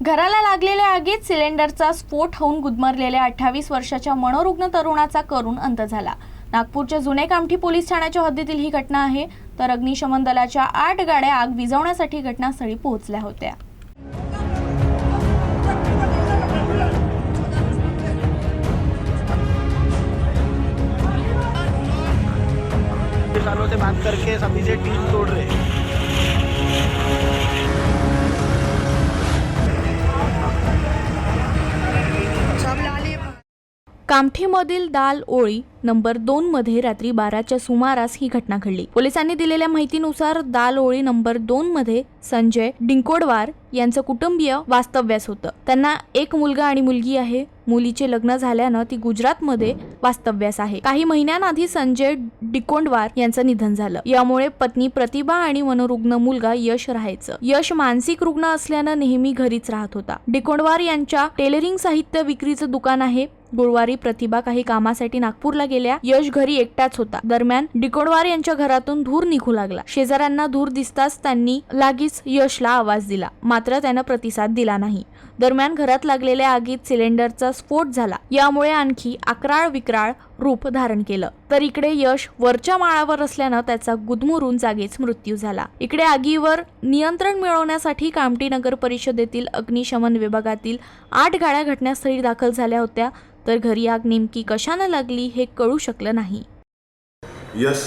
घराला लागलेल्या आगीत सिलेंडरचा स्फोट होऊन गुदमरलेल्या 28 वर्षाच्या मनोरुग्ण तरुणाचा करून अंत झाला। नागपूरच्या जुने कामठी पोलीस ठाण्याच्या हद्दीतील ही घटना आहे। तर अग्निशमन दलाच्या 8 गाड्या आग विझवण्यासाठी घटनास्थळी पोहोचल्या होत्या। सालों से बात करके सभी से टीम तोड़ रहे हैं। कामठीमधील दाल ओळी नंबर 2 मध्ये रात्री 12च्या सुमारास ही घटना घडली। पोलिसांनी दिलेल्या माहितीनुसार दाल ओळी नंबर 2 मध्ये संजय डिंकोडवार यांचं कुटुंबीय वास्तव्यास होतं। त्यांना एक मुलगा आणि मुलगी आहे। मुलीचे लग्न झाल्यानं ती गुजरातमध्ये वास्तव्यास आहे। काही महिन्यांआधी संजय डिकोंडवार यांचं निधन झालं। यामुळे पत्नी प्रतिभा आणि मनोरुग्ण मुलगा यश राहायचं। यश मानसिक रुग्ण असल्यानं नेहमी घरीच राहत होता। डिकोंडवार यांच्या टेलरिंग साहित्य विक्रीचं दुकान आहे। गुरुवारी प्रतिभा काही कामासाठी नागपूरला गेल्या। यश घरी एकटाच होता। दरम्यान डिकोंडवार यांच्या घरातून धूर निघू लागला। शेजाऱ्यांना धूर दिसताच त्यांनी लागीच यशला आवाज दिला, मात्र त्यानं प्रतिसाद दिला नाही। दरम्यान घरात लागलेल्या आगीत सिलेंडरचा स्फोट झाला। यामुळे आणखी अक्राळ विक्राळ रूप धारण केलं। तर इकडे यश वरच्या माळावर असल्यानं त्याचा गुदमरून जागीच मृत्यू झाला। इकडे आगीवर नियंत्रण मिळवण्यासाठी कामठी नगर परिषदेतील अग्निशमन विभागातील 8 गाड्या घटनास्थळी दाखल झाल्या होत्या। तर घरी आग नेमकी कशाने लागली हे कळू शकलं नाही। यश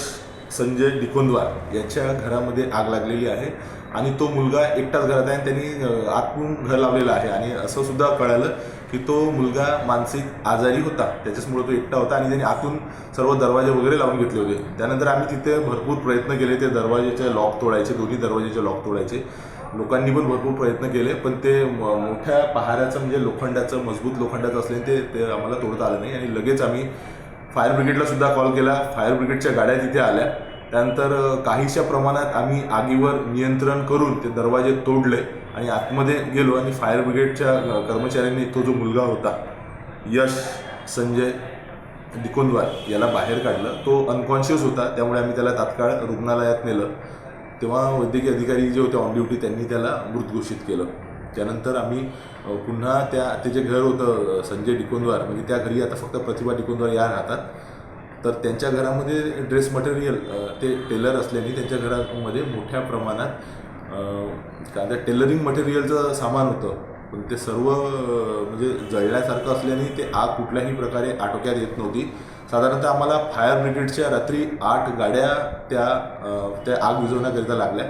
संजय डिकोंडवार याच्या घरामध्ये आग लागलेली आहे आणि तो मुलगा एकटाच घरात आहे। त्यांनी आतून घर लावलेलं आहे आणि असं सुद्धा कळालं की तो मुलगा मानसिक आजारी होता, त्याच्यामुळे तो एकटा होता आणि त्यांनी आतून सर्व दरवाजे वगैरे लावून घेतले होते। त्यानंतर आम्ही तिथे भरपूर प्रयत्न केले, ते दरवाजेचे लॉक तोडायचे, दोन्ही दरवाजेचे लॉक तोडायचे। लोकांनी पण भरपूर प्रयत्न केले, पण ते मोठ्या पहाऱ्याचं म्हणजे लोखंडाचं, मजबूत लोखंडाचं असल्याने ते आम्हाला तोडता आलं नाही आणि लगेच आम्ही फायर ब्रिगेडला सुद्धा कॉल केला। फायर ब्रिगेडच्या गाड्या तिथे आल्या। त्यानंतर काहीशा प्रमाणात आम्ही आगीवर नियंत्रण करून ते दरवाजे तोडले आणि आतमध्ये गेलो आणि फायर ब्रिगेडच्या कर्मचाऱ्यांनी तो जो मुलगा होता यश संजय डिकोंडवार याला बाहेर काढलं। तो अनकॉन्शियस होता, त्यामुळे आम्ही त्याला तात्काळ रुग्णालयात नेलं। तेव्हा वैद्यकीय अधिकारी जे होते ऑन ड्युटी त्यांनी त्याला मृत घोषित केलं। त्यानंतर आम्ही पुन्हा त्याचे घर होतं संजय डिकोंडवार, म्हणजे त्या घरी आता फक्त प्रतिभा डिकोंडवार या राहतात। तर त्यांच्या घरामध्ये ड्रेस मटेरियल, ते टेलर असल्याने त्यांच्या घरामध्ये मोठ्या प्रमाणात काय टेलरिंग मटेरियलचं सामान होतं, पण ते सर्व म्हणजे जळल्यासारखं असल्याने ते आग कुठल्याही प्रकारे आटोक्यात येत नव्हती। साधारणतः आम्हाला फायर ब्रिगेडच्या रात्री 8 गाड्या त्या आग विझवण्याकरिता लागल्या।